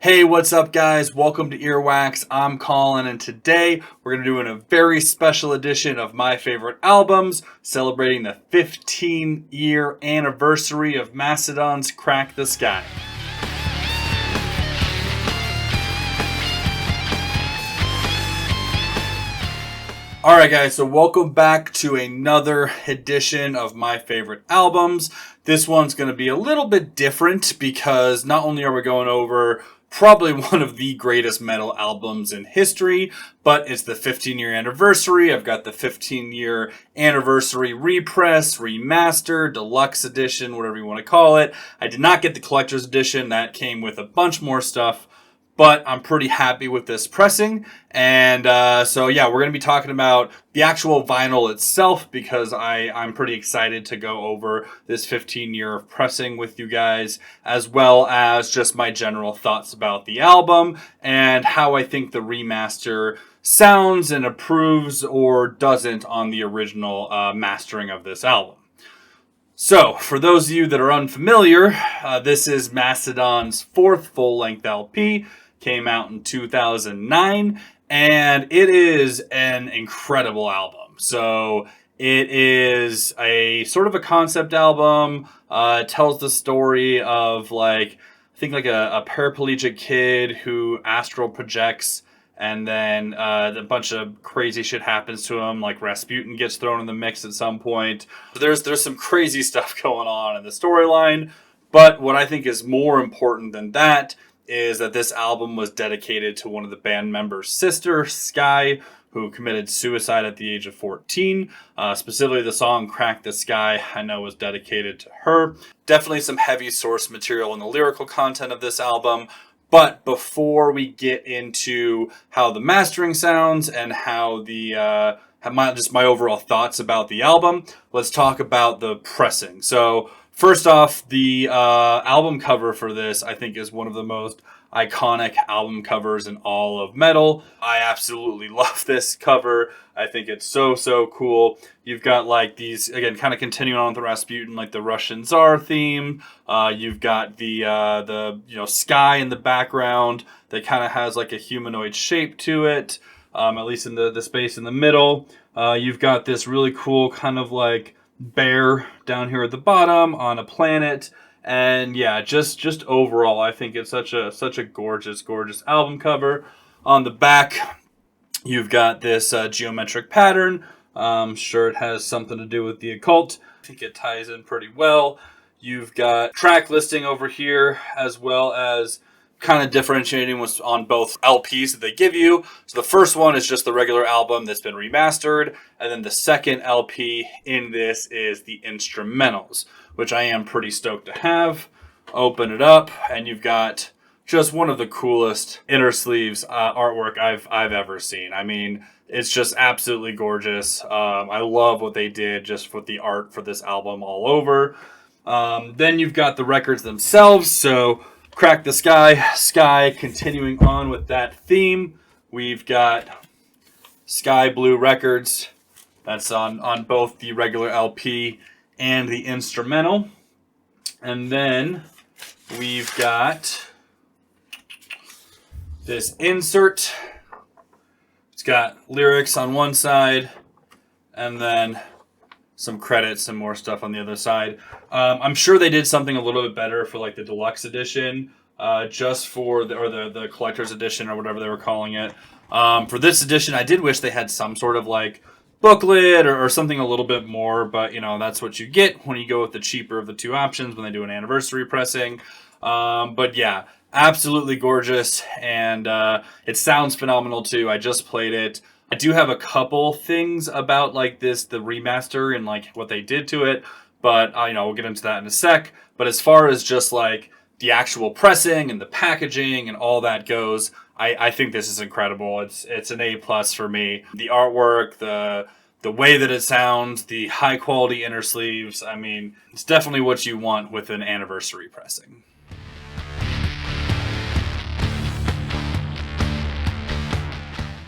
Hey, what's up, guys? Welcome to Earwax. I'm Colin, and today we're going to do a very special edition of my favorite albums, celebrating the 15-year anniversary of Mastodon's Crack the Skye. Alright guys, so welcome back to another edition of my favorite albums. This one's going to be a little bit different because not only are we going over probably one of the greatest metal albums in history, but it's the 15-year anniversary. I've got the 15-year anniversary repress, remaster, deluxe edition, whatever you want to call it. I did not get the collector's edition. That came with a bunch more stuff. But I'm pretty happy with this pressing. And so, yeah, we're going to be talking about the actual vinyl itself because I'm pretty excited to go over this 15-year of pressing with you guys, as well as just my general thoughts about the album and how I think the remaster sounds and improves or doesn't on the original mastering of this album. So, for those of you that are unfamiliar, this is Mastodon's fourth full-length LP. Came out in 2009, and it is an incredible album. So, it is a sort of a concept album. It tells the story of, I think a paraplegic kid who astral projects, and then a bunch of crazy shit happens to him, like Rasputin gets thrown in the mix at some point. There's some crazy stuff going on in the storyline, but what I think is more important than that is that this album was dedicated to one of the band members' sister, Skye, who committed suicide at the age of 14. Specifically, the song Crack the Skye, I know, was dedicated to her. Definitely some heavy source material in the lyrical content of this album. But before we get into how the mastering sounds and how my overall thoughts about the album, let's talk about the pressing. So first off, the album cover for this, I think, is one of the most iconic album covers in all of metal. I absolutely love this cover. I think it's so cool. You've got these, again, kind of continuing on with the Rasputin, the Russian Tsar theme. You've got the sky in the background that kind of has a humanoid shape to it, at least in the space in the middle. You've got this really cool kind of bear down here at the bottom on a planet. And yeah, just overall, I think it's such a gorgeous album cover. On the back, you've got this geometric pattern. Sure, it has something to do with the occult. I think it ties in pretty well. You've got track listing over here, as well as kind of differentiating what's on both LPs that they give you. So the first one is just the regular album that's been remastered, and then the second LP in this is the instrumentals, which I am pretty stoked to have. Open it up, and you've got just one of the coolest inner sleeves artwork I've ever seen. I mean, it's just absolutely gorgeous. I love what they did just with the art for this album all over. Then you've got the records themselves. So Crack the Skye, continuing on with that theme. We've got Sky Blue Records. That's on both the regular LP and the instrumental. And then we've got this insert. It's got lyrics on one side, and then some credits and more stuff on the other side. I'm sure they did something a little bit better for the deluxe edition, just for the collector's edition or whatever they were calling it. For this edition, I did wish they had some sort of booklet or something a little bit more, but that's what you get when you go with the cheaper of the two options when they do an anniversary pressing. But yeah, absolutely gorgeous, and it sounds phenomenal too. I just played it. I do have a couple things about the remaster and what they did to it, but we'll get into that in a sec. But as far as just the actual pressing and the packaging and all that goes, I think this is incredible. It's an A+ for me. The artwork, the way that it sounds, the high quality inner sleeves. I mean, it's definitely what you want with an anniversary pressing.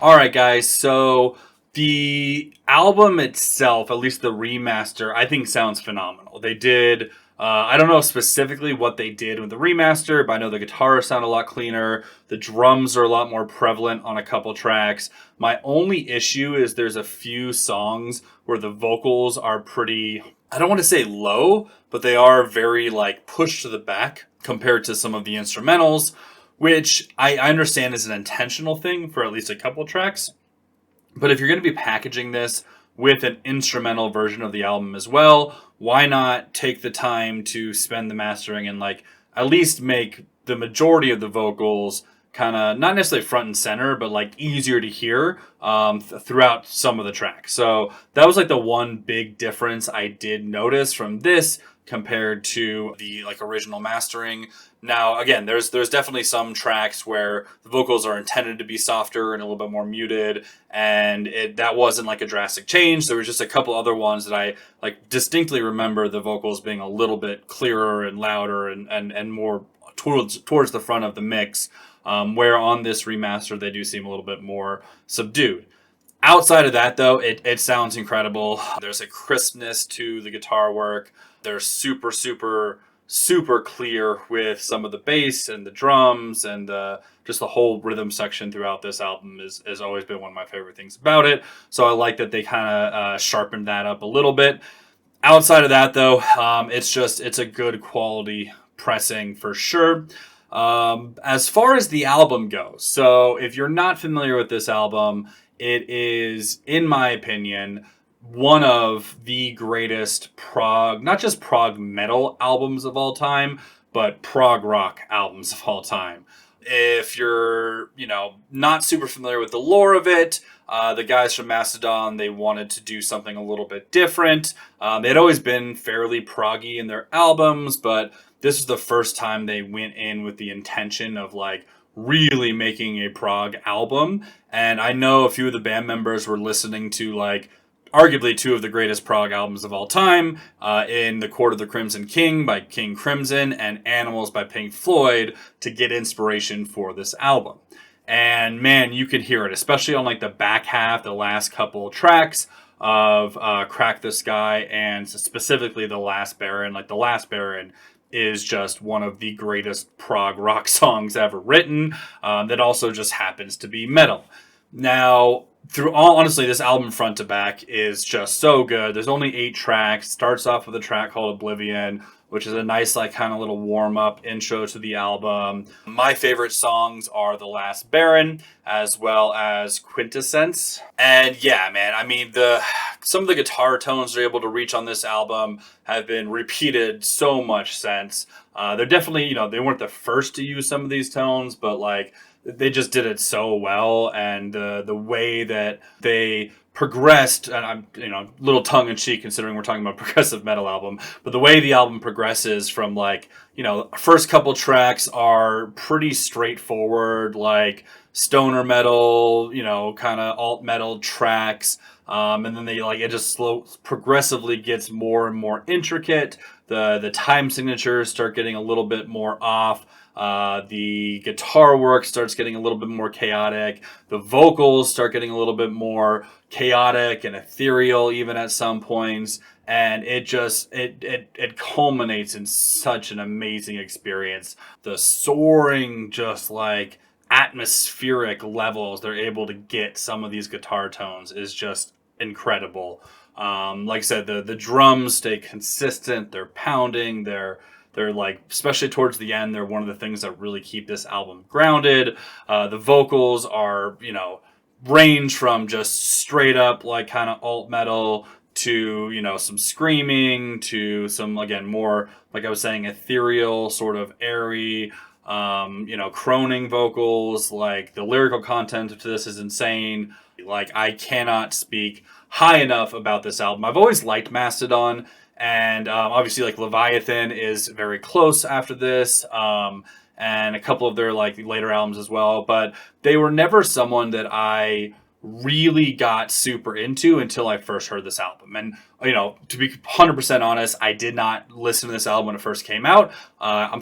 Alright guys, so the album itself, at least the remaster, I think sounds phenomenal. They did I don't know specifically what they did with the remaster, but I know the guitars sound a lot cleaner. The drums are a lot more prevalent on a couple tracks. My only issue is there's a few songs where the vocals are pretty, I don't want to say low, but they are very like pushed to the back compared to some of the instrumentals, which I understand is an intentional thing for at least a couple tracks. But if you're going to be packaging this with an instrumental version of the album as well, why not take the time to spend the mastering and like at least make the majority of the vocals kind of not necessarily front and center, but like easier to hear throughout some of the tracks. So that was like the one big difference I did notice from this compared to the like original mastering. Now, again, there's definitely some tracks where the vocals are intended to be softer and a little bit more muted, and that wasn't like a drastic change. There was just a couple other ones that I like distinctly remember the vocals being a little bit clearer and louder and more towards the front of the mix. Where on this remaster they do seem a little bit more subdued. Outside of that, though, it sounds incredible. There's a crispness to the guitar work. They're super, super, super clear with some of the bass and the drums and just the whole rhythm section throughout this album has always been one of my favorite things about it. So I like that they kind of sharpened that up a little bit. Outside of that, though, it's a good quality pressing for sure. As far as the album goes, so if you're not familiar with this album, it is, in my opinion, one of the greatest prog, not just prog metal albums of all time, but prog rock albums of all time. If you're, not super familiar with the lore of it, the guys from Mastodon, they wanted to do something a little bit different. They had always been fairly proggy in their albums, but this is the first time they went in with the intention of like really making a prog album. And I know a few of the band members were listening to like arguably two of the greatest prog albums of all time, in The Court of the Crimson King by King Crimson and Animals by Pink Floyd, to get inspiration for this album. And man, you could hear it, especially on like the back half, the last couple tracks of Crack the Skye, and specifically The Last Baron. Like The Last Baron is just one of the greatest prog rock songs ever written, that also just happens to be metal. Now, honestly, this album front to back is just so good. There's only 8 tracks. Starts off with a track called Oblivion, which is a nice, like, kind of little warm-up intro to the album. My favorite songs are The Last Baron, as well as Quintessence. And yeah, man, I mean, some of the guitar tones they're able to reach on this album have been repeated so much since. They're definitely, they weren't the first to use some of these tones, but, like, they just did it so well, and the way that they progressed, and I'm a little tongue in cheek considering we're talking about a progressive metal album, but the way the album progresses from like first couple tracks are pretty straightforward, like stoner metal, kind of alt metal tracks, and then it just progressively gets more and more intricate. The time signatures start getting a little bit more off. The guitar work starts getting a little bit more chaotic. The vocals start getting a little bit more chaotic and ethereal even at some points. And it culminates in such an amazing experience. The soaring, just like atmospheric levels they're able to get some of these guitar tones is just incredible. Like I said, the drums stay consistent. They're pounding. They're like, especially towards the end, they're one of the things that really keep this album grounded. The vocals are, range from just straight up like kind of alt metal to, some screaming to some, again, more, like I was saying, ethereal, sort of airy, croning vocals. Like the lyrical content to this is insane. Like I cannot speak high enough about this album. I've always liked Mastodon. And obviously, like Leviathan is very close after this, and a couple of their like later albums as well. But they were never someone that I really got super into until I first heard this album. And to be 100% honest, I did not listen to this album when it first came out.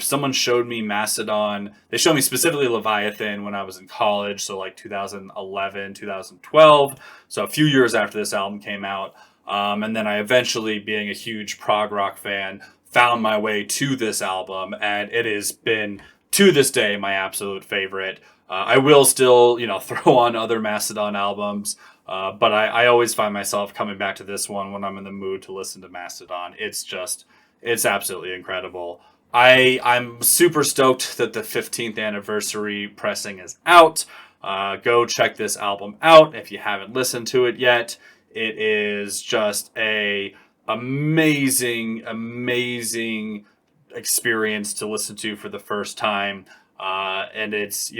Someone showed me Mastodon. They showed me specifically Leviathan when I was in college, so like 2011, 2012. So a few years after this album came out. And then I eventually, being a huge prog rock fan, found my way to this album, and it has been, to this day, my absolute favorite. I will still, throw on other Mastodon albums, but I always find myself coming back to this one when I'm in the mood to listen to Mastodon. It's absolutely incredible. I'm super stoked that the 15th anniversary pressing is out. Go check this album out if you haven't listened to it yet. It is just a amazing, amazing experience to listen to for the first time. And it's,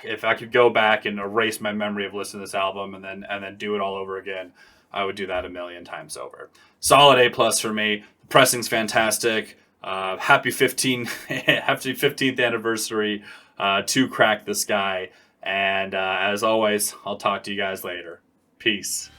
if I could go back and erase my memory of listening to this album and then do it all over again, I would do that a million times over. Solid A+ for me. The pressing's fantastic. Happy 15th anniversary to Crack the Skye. And as always, I'll talk to you guys later. Peace.